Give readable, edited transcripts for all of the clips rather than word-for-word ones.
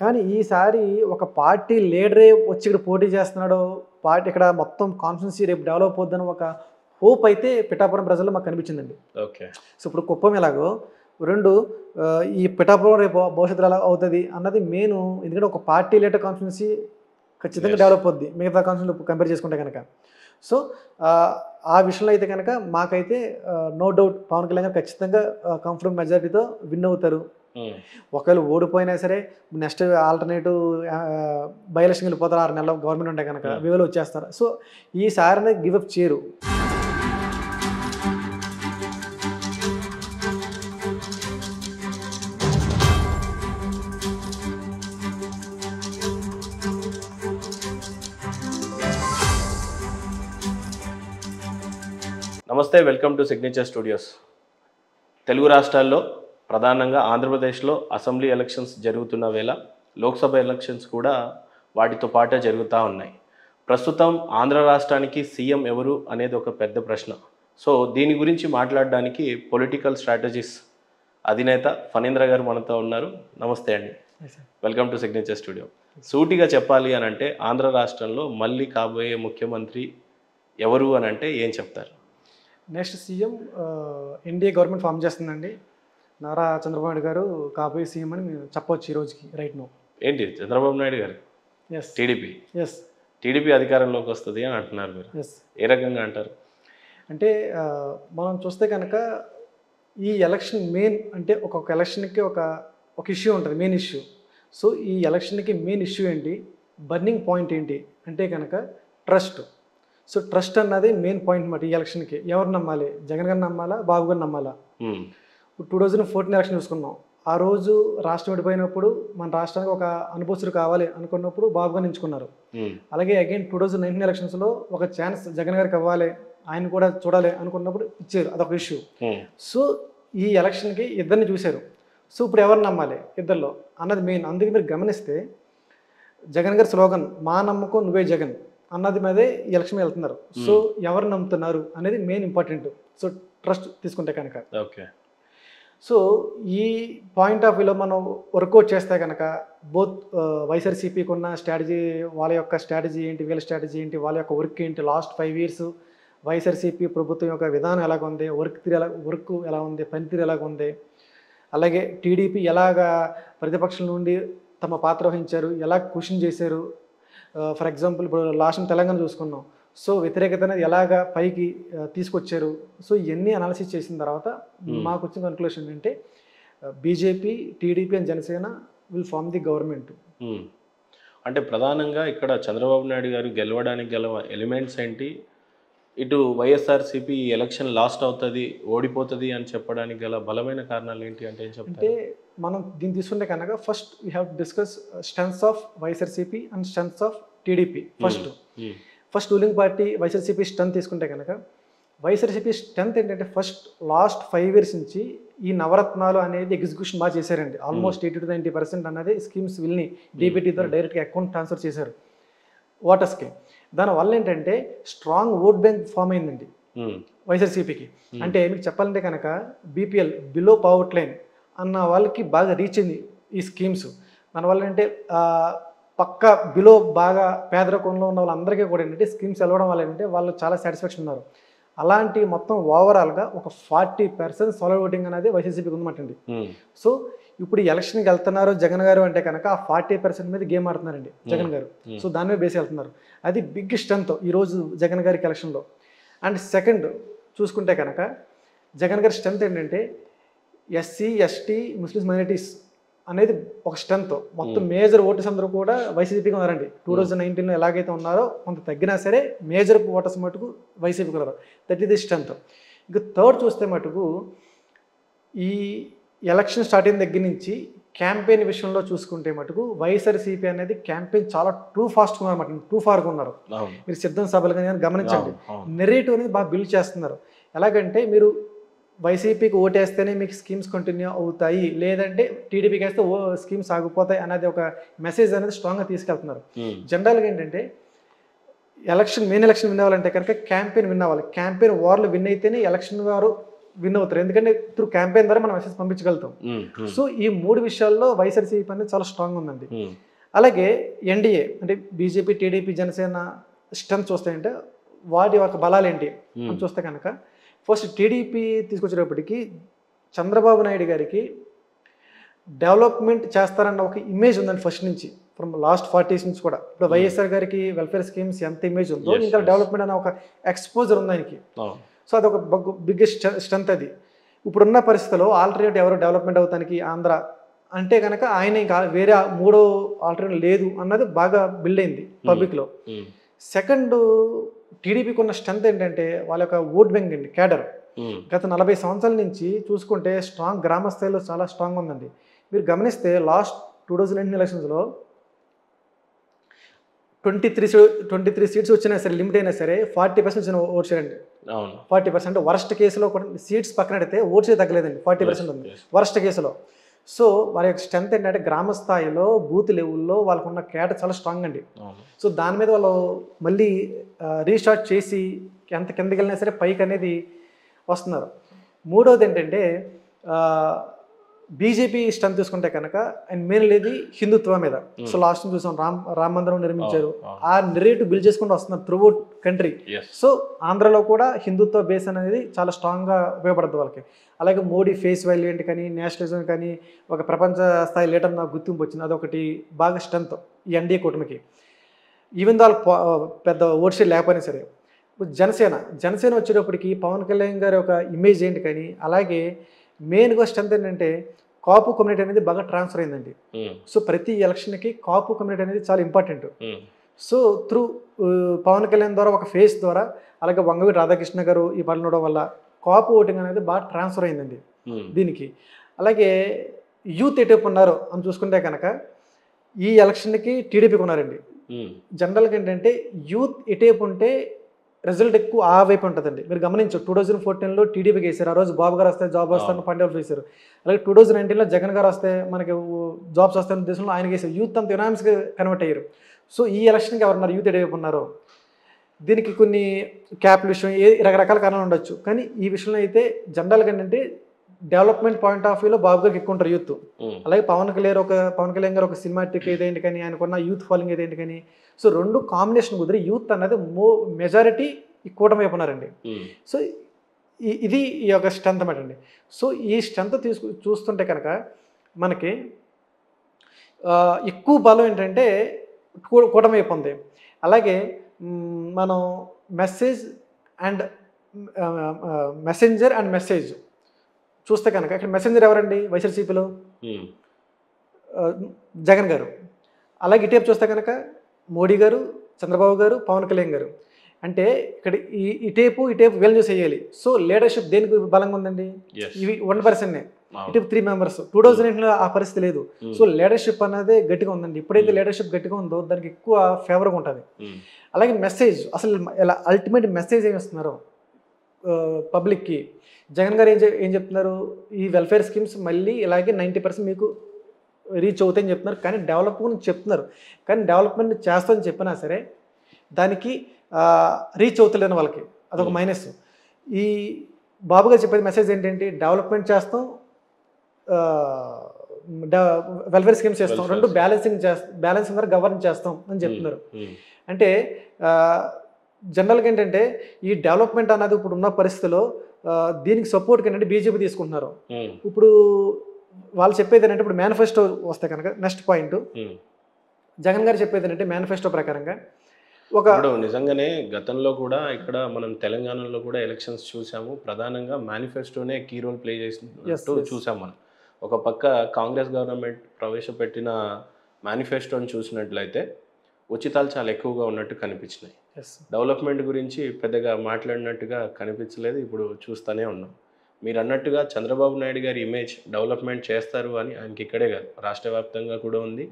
కానీ ఈసారి ఒక పార్టీ లీడరే వచ్చి ఇక్కడ పోటీ చేస్తున్నాడు, పార్టీ ఇక్కడ మొత్తం కాన్స్టిట్యున్సీ రేపు డెవలప్ అవుద్దని ఒక హోప్ అయితే పిఠాపురం ప్రజల్లో మాకు కనిపించిందండి. ఓకే. సో ఇప్పుడు కుప్పం ఎలాగో ఈ పిఠాపురం రేపు భవిష్యత్తులో ఎలా అవుతుంది అన్నది మెయిన్. ఎందుకంటే ఒక పార్టీ లీడర్ కాన్స్టిట్యున్సీ ఖచ్చితంగా డెవలప్ అవుద్ది మిగతా కాన్స్టిట్యున్సీ కంపేర్ చేసుకుంటే కనుక. సో ఆ విషయంలో అయితే కనుక మాకైతే నో డౌట్ పవన్ కళ్యాణ్ గారు ఖచ్చితంగా కంఫర్టబుల్ మెజారిటీతో విన్ అవుతారు. ఒకవేళ ఓడిపోయినా సరే నెక్స్ట్ ఆల్టర్నేటివ్ బై ఎలక్షన్ వెళ్ళిపోతారు, 6 నెలల గవర్నమెంట్ ఉంటే కనుక వీళ్ళు వచ్చేస్తారు. సో ఈసారి గివప్ చేయరు. నమస్తే, welcome to signature studios. Telugu రాష్ట్రాల్లో ప్రధానంగా ఆంధ్రప్రదేశ్లో అసెంబ్లీ ఎలక్షన్స్ జరుగుతున్న వేళ లోక్సభ ఎలక్షన్స్ కూడా వాటితో పాటే జరుగుతూ ఉన్నాయి. ప్రస్తుతం ఆంధ్ర రాష్ట్రానికి సీఎం ఎవరు అనేది ఒక పెద్ద ప్రశ్న. సో దీని గురించి మాట్లాడడానికి పొలిటికల్ స్ట్రాటజిస్ట్ అధినేత ఫణీంద్ర గారు మనతో ఉన్నారు. నమస్తే అండి, వెల్కమ్ టు సిగ్నేచర్ స్టూడియో. సూటిగా చెప్పాలి అని అంటే ఆంధ్ర రాష్ట్రంలో మళ్ళీ కాబోయే ముఖ్యమంత్రి ఎవరు అని అంటే ఏం చెప్తారు? Next CM NDA government form చేస్తుందండి. నారా చంద్రబాబు నాయుడు గారు కాబోయే సీఎం అని మేము చెప్పవచ్చు ఈ రోజుకి, రైట్ నో. ఏంటి చంద్రబాబు నాయుడు గారు? ఎస్. టీడీపీ అధికారంలోకి వస్తుంది అని అంటున్నారు మీరు. ఎస్. ఏ రకంగా అంటారు? అంటే మనం చూస్తే కనుక ఈ ఎలక్షన్ మెయిన్ అంటే ఒక్కొక్క ఎలక్షన్కి ఒక ఇష్యూ ఉంటుంది, మెయిన్ ఇష్యూ. సో ఈ ఎలక్షన్కి మెయిన్ ఇష్యూ ఏంటి, బర్నింగ్ పాయింట్ ఏంటి అంటే కనుక ట్రస్ట్. సో ట్రస్ట్ అన్నది మెయిన్ పాయింట్ మాట. ఈ ఎలక్షన్కి ఎవరు నమ్మాలి, జగన్ గారిని నమ్మాలా, బాబు గారిని నమ్మాలా? 2014 ఎలక్షన్ చూసుకున్నాం. ఆ రోజు రాష్ట్రం విడిపోయినప్పుడు మన రాష్ట్రానికి ఒక అనుభూతులు కావాలి అనుకున్నప్పుడు బాబు గారిని ఎంచుకున్నారు. అలాగే అగైన్ 2019 ఎలక్షన్స్లో ఒక ఛాన్స్ జగన్ గారికి ఇవ్వాలి, ఆయన కూడా చూడాలి అనుకున్నప్పుడు ఇచ్చారు, అదొక ఇష్యూ. సో ఈ ఎలక్షన్కి ఇద్దరిని చూశారు. సో ఇప్పుడు ఎవరు నమ్మాలి ఇద్దరిలో అన్నది మెయిన్. అందుకే మీరు గమనిస్తే జగన్ గారి స్లోగన్ మా నమ్మకం నువ్వే జగన్ అన్నది మీదే ఈ ఎలక్షన్ వెళ్తున్నారు. సో ఎవరు నమ్ముతున్నారు అనేది మెయిన్ ఇంపార్టెంట్. సో ట్రస్ట్ తీసుకుంటే కనుక ఓకే. సో ఈ పాయింట్ ఆఫ్ వ్యూలో మనం వర్కౌట్ చేస్తే కనుక బోత్ వైఎస్ఆర్సీపీకి ఉన్న స్ట్రాటజీ, వాళ్ళ యొక్క స్ట్రాటజీ ఏంటి, వీళ్ళ స్ట్రాటజీ ఏంటి, వాళ్ళ యొక్క వర్క్ ఏంటి, లాస్ట్ 5 years వైఎస్ఆర్సీపీ ప్రభుత్వం యొక్క విధానం ఎలాగ ఉంది, వర్క్ ఎలా ఉంది, పనితీరు ఎలాగ ఉంది, అలాగే టీడీపీ ఎలాగా ప్రతిపక్షం నుండి తమ పాత్ర వహించారు, ఎలా క్వశ్చన్ చేశారు. ఫర్ ఎగ్జాంపుల్ ఇప్పుడు లాస్ట్ తెలంగాణ చూసుకున్నాం. సో వ్యతిరేకత అనేది ఎలాగా పైకి తీసుకొచ్చారు. సో ఇవన్నీ అనాలిసిస్ చేసిన తర్వాత మాకు వచ్చిన కన్క్లూషన్ ఏంటంటే BJP, TDP and Janasena will form the government. అంటే ప్రధానంగా ఇక్కడ చంద్రబాబు నాయుడు గారు గెలవడానికి గల ఎలిమెంట్స్ ఏంటి, ఇటు వైఎస్ఆర్సీపీ ఎలక్షన్ లాస్ట్ అవుతుంది, ఓడిపోతుంది అని చెప్పడానికి గల బలమైన కారణాలు ఏంటి అంటే ఏం చెప్తారు? అంటే మనం దీన్ని తీసుకుంటే కనుక first we have discuss strengths of YSRCP and strengths of TDP. First ruling party YSRCP strength తీసుకుంటే కనుక వైఎస్ఆర్సీపీ స్ట్రెంత్ ఏంటంటే ఫస్ట్ లాస్ట్ 5 years నుంచి ఈ నవరత్నాలు అనేది ఎగ్జిక్యూషన్ బాగా చేశారండి. ఆల్మోస్ట్ 80 to 90% అనేది స్కీమ్స్ వీళ్ళని డీబీటీ ద్వారా డైరెక్ట్గా అకౌంట్ ట్రాన్స్ఫర్ చేశారు ఓటర్స్కి. దానివల్ల ఏంటంటే స్ట్రాంగ్ ఓట్ బ్యాంక్ ఫామ్ అయిందండి వైఎస్ఆర్సీపీకి. అంటే మీకు చెప్పాలంటే కనుక బీపీఎల్, బిలో పవర్టీ లైన్ అన్న వాళ్ళకి బాగా రీచ్ అయింది ఈ స్కీమ్స్. దానివల్ల అంటే పక్క బిలో బాగా పేదరికంలో ఉన్న వాళ్ళందరికీ కూడా ఏంటంటే స్కీమ్స్ వెళ్ళడం వల్ల ఏంటంటే వాళ్ళు చాలా సాటిస్ఫాక్షన్ ఉన్నారు. అలాంటి మొత్తం ఓవరాల్గా ఒక 40% సాలిడ్ ఓటింగ్ అనేది వైఎస్ఆర్సీపీకి ఉందన్నమాట అండి. సో ఇప్పుడు ఎలక్షన్కి వెళ్తున్నారు జగన్ గారు అంటే కనుక ఆ 40% మీద గేమ్ ఆడుతున్నారండి జగన్ గారు. సో దాని మీద బేసి వెళ్తున్నారు. అది బిగ్ స్ట్రెంత్ ఈరోజు జగన్ గారికి ఎలక్షన్లో. అండ్ సెకండ్ చూసుకుంటే కనుక జగన్ గారి స్ట్రెంత్ ఏంటంటే ఎస్సీ, ఎస్టీ, ముస్లిమ్స్ మైనారిటీస్ అనేది ఒక స్ట్రెంత్. మొత్తం మేజర్ ఓటర్స్ అందరూ కూడా వైసీపీకి ఉన్నారండి. 2019లో ఎలాగైతే ఉన్నారో కొంత తగ్గినా సరే మేజర్ ఓటర్స్ మటుకు వైసీపీకి ఉన్నారు. That is the strength. ఇక థర్డ్ చూస్తే మటుకు ఈ ఎలక్షన్ స్టార్ట్ అయిన దగ్గర నుంచి క్యాంపెయిన్ విషయంలో చూసుకుంటే మటుకు వైఎస్ఆర్సీపీ అనేది క్యాంపెయిన్ చాలా టూ ఫాస్ట్గా ఉన్నారన్నమాట, టూ ఫార్గా ఉన్నారు. మీరు సిద్ధం సభలు కానీ గమనించండి, నెరేటివ్ అనేది బాగా బిల్డ్ చేస్తున్నారు. ఎలాగంటే మీరు వైసీపీకి ఓటేస్తేనే మీకు స్కీమ్స్ కంటిన్యూ అవుతాయి, లేదంటే టీడీపీకి వేస్తే స్కీమ్స్ ఆగిపోతాయి అనేది ఒక మెసేజ్ అనేది స్ట్రాంగ్గా తీసుకెళ్తున్నారు. జనరల్గా ఏంటంటే మెయిన్ ఎలక్షన్ విన్ అవ్వాలంటే కనుక క్యాంపెయిన్ విన్ అవ్వాలి. క్యాంపెయిన్ వార్లు విన్ అయితేనే ఎలక్షన్ వారు విన్ అవుతారు, ఎందుకంటే త్రూ క్యాంపెయిన్ ద్వారా మనం మెసేజ్ పంపించగలుగుతాం. సో ఈ 3 విషయాల్లో వైఎస్ఆర్సీపీ అనేది చాలా స్ట్రాంగ్ ఉందండి. అలాగే ఎన్డీఏ అంటే బీజేపీ, టీడీపీ, జనసేన స్ట్రెంత్ చూస్తాయంటే వాటి యొక్క బలాలు ఏంటి అని చూస్తే కనుక ఫస్ట్ టీడీపీ తీసుకొచ్చేటప్పటికి చంద్రబాబు నాయుడు గారికి డెవలప్మెంట్ చేస్తారన్న ఒక ఇమేజ్ ఉందండి ఫస్ట్ నుంచి, ఫ్రమ్ లాస్ట్ 40 years నుంచి కూడా. ఇప్పుడు వైఎస్ఆర్ గారికి వెల్ఫేర్ స్కీమ్స్ ఎంత ఇమేజ్ ఉందో ఇంకా డెవలప్మెంట్ అనే ఒక ఎక్స్పోజర్ ఉంది ఆయనకి. సో అదొక బిగ్గెస్ట్ స్ట్రెంత్ అది. ఇప్పుడున్న పరిస్థితుల్లో ఆల్టర్నేట్ ఎవరు డెవలప్మెంట్ అవుతానికి ఆంధ్ర అంటే కనుక ఆయన ఇంకా వేరే 3వ ఆల్టర్నేట్ లేదు అన్నది బాగా బిల్డ్ అయింది పబ్లిక్లో. సెకండ్, టీడీపీకి ఉన్న స్ట్రెంత్ ఏంటంటే వాళ్ళ యొక్క ఓట్ బ్యాంక్ అండి, క్యాడర్. గత 40 సంవత్సరాల నుంచి చూసుకుంటే స్ట్రాంగ్ గ్రామ స్థాయిలో చాలా స్ట్రాంగ్ ఉందండి. మీరు గమనిస్తే లాస్ట్ 2019 ఎలక్షన్స్లో 23 సీట్స్ వచ్చినా సరే, లిమిట్ అయినా సరే 40% వచ్చిన ఓట్ షేర్ అండి. 40% వరస్ట్ కేసులో కూడా సీట్స్ పక్కన పెడితే ఓట్ షేర్ తగ్గలేదండి, 40% ఉంది వరస్ట్ కేసులో. సో వారి యొక్క స్ట్రెంత్ ఏంటంటే గ్రామ స్థాయిలో బూత్ లెవెల్లో వాళ్ళకున్న క్యాడర్ చాలా స్ట్రాంగ్ అండి. సో దాని మీద వాళ్ళు మళ్ళీ రీస్టార్ట్ చేసి ఎంత కిందకి వెళ్ళినా సరే పైకి అనేది వస్తున్నారు. మూడవది ఏంటంటే బీజేపీ స్ట్రెంత్ తీసుకుంటే కనుక అండ్ మెయిన్లీ ఇది హిందుత్వం మీద. సో లాస్ట్ చూసాం రామ మందిరం నిర్మించారు, ఆ నెరేటివ్ బిల్డ్ చేసుకుంటూ వస్తున్నారు త్రూ అవుట్ కంట్రీ. సో ఆంధ్రలో కూడా హిందుత్వ బేస్ అనేది చాలా స్ట్రాంగ్గా ఉపయోగపడుతుంది వాళ్ళకి. అలాగే మోడీ ఫేస్ వాల్యూ ఏంటి కానీ, నేషనలిజం కానీ, ఒక ప్రపంచ స్థాయి లీడర్ నాకు గుర్తింపు వచ్చింది, అదొకటి బాగా స్ట్రెంత్ ఈ ఎన్డీఏ కూటమికి. ఈవెన్ దో పెద్ద ఓట్ షేర్ లేకపోయినా సరే. ఇప్పుడు జనసేన వచ్చేటప్పటికి పవన్ కళ్యాణ్ గారి ఒక ఇమేజ్ ఏంటి కానీ, అలాగే మెయిన్గా స్ట్రెంత్ ఏంటంటే కాపు కమ్యూనిటీ అనేది బాగా ట్రాన్స్ఫర్ అయిందండి. సో ప్రతి ఎలక్షన్కి కాపు కమ్యూనిటీ అనేది చాలా important. So through Pavan Kalyan ద్వారా ఒక ఫేస్ ద్వారా, అలాగే వంగవీటి రాధాకృష్ణ గారు ఈ పనులడం వల్ల కాపు ఓటింగ్ అనేది బాగా ట్రాన్స్ఫర్ అయిందండి దీనికి. అలాగే యూత్ ఎటువైపు ఉన్నారు అని చూసుకుంటే కనుక ఈ ఎలక్షన్కి టీడీపీకి ఉన్నారండి. జనరల్గా ఏంటంటే యూత్ ఎటువైపు ఉంటే రిజల్ట్ ఎక్కువ ఆ వైపు ఉంటుందండి. మీరు గమనించు 2014లో టీడీపీకి వేశారు, ఆ రోజు బాబు గారు వస్తే జాబ్ వస్తాను పండుగలు వేశారు. అలాగే 2019లో జగన్ గారు వస్తే మనకి జాబ్స్ వస్తాయని ఉద్దేశంలో ఆయనకి వేశారు. యూత్ అంతా యునానిమస్గా కన్వర్ట్ అయ్యారు. సో ఈ ఎలక్షన్కి ఎవరున్నారు, యూత్ ఎటువైపు ఉన్నారు? దీనికి కొన్ని క్యాప్ల విషయం రకరకాల కారణాలు ఉండొచ్చు, కానీ ఈ విషయంలో అయితే జనరల్గా ఏంటంటే డెవలప్మెంట్ పాయింట్ ఆఫ్ వ్యూలో బాబు గారికి ఎక్కువ ఉంటారు యూత్. అలాగే పవన్ కళ్యాణ్ గారు ఒక సినిమాటిక్ ఏదేంటి కానీ, ఆయనకున్న యూత్ ఫాలోయింగ్ ఏదేంటి కానీ, సో రెండు కాంబినేషన్ కుదిరి యూత్ అన్నది మెజారిటీ ఈ కూటమి వైపు ఉన్నారండి. సో ఇది ఈ యొక్క స్ట్రెంత్ అన్నమాట అండి. సో ఈ స్ట్రెంత్ చూస్తుంటే కనుక మనకి ఎక్కువ బలం ఏంటంటే కూటమి వైపు ఉంది. అలాగే మనం మెసెంజర్ అండ్ మెసేజ్ చూస్తే కనుక ఇక్కడ మెసెంజర్ ఎవరండి వైఎస్ఆర్సీపీలో? జగన్ గారు. అలాగే ఇటేపు చూస్తే కనుక మోడీ గారు, చంద్రబాబు గారు, పవన్ కళ్యాణ్ గారు. అంటే ఇక్కడ ఇటేపు వీళ్ళు చేయాలి. సో లీడర్షిప్ దేనికి బలంగా ఉందండి? ఇవి 1%. ఇటేపు 3 members. 2008లో ఆ పరిస్థితి లేదు. సో లీడర్షిప్ అనేది గట్టిగా ఉందండి. ఎప్పుడైతే లీడర్షిప్ గట్టిగా ఉందో దానికి ఎక్కువ ఫేవర్గా ఉంటుంది. అలాగే మెసేజ్, అసలు ఇలా అల్టిమేట్ మెసేజ్ ఏమి ఇస్తున్నారు పబ్లిక్కి? జగన్ గారు ఏం చెప్తున్నారు? ఈ వెల్ఫేర్ స్కీమ్స్ మళ్ళీ ఇలాగే 90% మీకు రీచ్ అవుతాయని చెప్తున్నారు, కానీ డెవలప్మెంట్ చెప్తున్నారు. కానీ డెవలప్మెంట్ చేస్తామని చెప్పినా సరే దానికి రీచ్ అవుతలేని వాళ్ళకి అదొక మైనస్. ఈ బాబు గారు చెప్పేది మెసేజ్ ఏంటంటే డెవలప్మెంట్ చేస్తాం, వెల్ఫేర్ స్కీమ్స్ చేస్తాం, రెండు బ్యాలెన్సింగ్ ద్వారా గవర్నెన్స్ చేస్తాం అని చెప్తున్నారు. అంటే జనరల్గా ఏంటంటే ఈ డెవలప్మెంట్ అన్నది ఇప్పుడు ఉన్న పరిస్థితిలో దీనికి సపోర్ట్కి ఏంటంటే బీజేపీ తీసుకుంటున్నారు. ఇప్పుడు వాళ్ళు చెప్పేది ఏంటంటే ఇప్పుడు మేనిఫెస్టో వస్తే కనుక నెక్స్ట్ పాయింట్ జగన్ గారు చెప్పేది ఏంటంటే మేనిఫెస్టో ప్రకారంగా ఇప్పుడు నిజంగానే గతంలో కూడా ఇక్కడ మనం తెలంగాణలో కూడా ఎలక్షన్స్ చూసాము, ప్రధానంగా మేనిఫెస్టోనే కీ రోల్ ప్లే చేసినట్టు చూసాం మనం. ఒక పక్క కాంగ్రెస్ గవర్నమెంట్ ప్రవేశపెట్టిన మేనిఫెస్టోని చూసినట్లయితే ఉచితాలు చాలా ఎక్కువగా ఉన్నట్టు కనిపించినాయి. డెవలప్మెంట్ గురించి పెద్దగా మాట్లాడినట్టుగా కనిపించలేదు. ఇప్పుడు చూస్తూనే ఉన్నాం. మీరు అన్నట్టుగా చంద్రబాబు నాయుడు గారి ఇమేజ్ డెవలప్మెంట్ చేస్తారు అని ఆయనకి ఇక్కడే కాదు, రాష్ట్ర వ్యాప్తంగా కూడా ఉంది,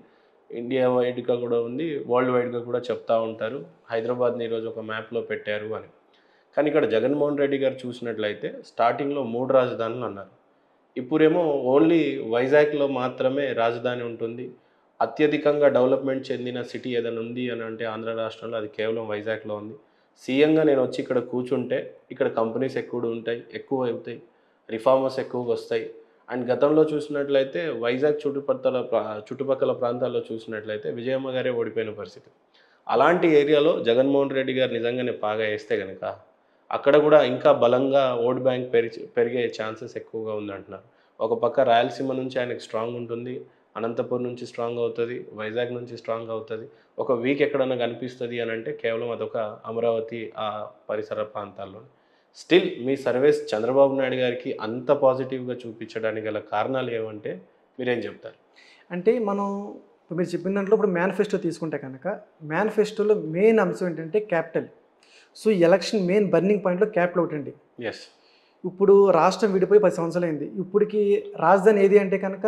ఇండియా వైడ్గా కూడా ఉంది, వరల్డ్ వైడ్గా కూడా చెప్తూ ఉంటారు. హైదరాబాద్ని ఈరోజు ఒక మ్యాప్లో పెట్టారు అని. కానీ ఇక్కడ జగన్మోహన్ రెడ్డి గారు చూసినట్లయితే స్టార్టింగ్లో 3 రాజధానులు అన్నారు. ఇప్పుడేమో ఓన్లీ వైజాగ్లో మాత్రమే రాజధాని ఉంటుంది. అత్యధికంగా డెవలప్మెంట్ చెందిన సిటీ ఏదైనా ఉంది అని అంటే ఆంధ్ర రాష్ట్రంలో అది కేవలం వైజాగ్లో ఉంది. సీఎంగా నేను వచ్చి ఇక్కడ కూర్చుంటే ఇక్కడ కంపెనీస్ ఎక్కువ అవుతాయి, రిఫార్మర్స్ ఎక్కువగా వస్తాయి. అండ్ గతంలో చూసినట్లయితే వైజాగ్ చుట్టుపక్కల ప్రాంతాల్లో చూసినట్లయితే విజయమ్మ గారే ఓడిపోయిన పరిస్థితి. అలాంటి ఏరియాలో జగన్మోహన్ రెడ్డి గారు నిజంగానే బాగా వేస్తే కనుక అక్కడ కూడా ఇంకా బలంగా ఓట్ బ్యాంక్ పెరిగే ఛాన్సెస్ ఎక్కువగా ఉందంటున్నారు. ఒక పక్క రాయలసీమ నుంచి ఆయనకు స్ట్రాంగ్ ఉంటుంది, అనంతపురం నుంచి స్ట్రాంగ్ అవుతుంది, వైజాగ్ నుంచి స్ట్రాంగ్ అవుతుంది. ఒక వీక్ ఎక్కడన్నా కనిపిస్తుంది అని అంటే కేవలం అదొక అమరావతి ఆ పరిసర ప్రాంతాల్లో. స్టిల్ మీ సర్వేస్ చంద్రబాబు నాయుడు గారికి అంత పాజిటివ్గా చూపించడానికి గల కారణాలు ఏమంటే మీరేం చెప్తారు? అంటే మనం ఇప్పుడు మీరు చెప్పిన దాంట్లో ఇప్పుడు మేనిఫెస్టో తీసుకుంటే కనుక మేనిఫెస్టోలో మెయిన్ అంశం ఏంటంటే capital. So election main burning పాయింట్లో క్యాపిటల్ ఒకటండి. ఎస్, ఇప్పుడు రాష్ట్రం విడిపోయి 10 సంవత్సరాలు అయింది. ఇప్పటికి రాజధాని ఏది అంటే కనుక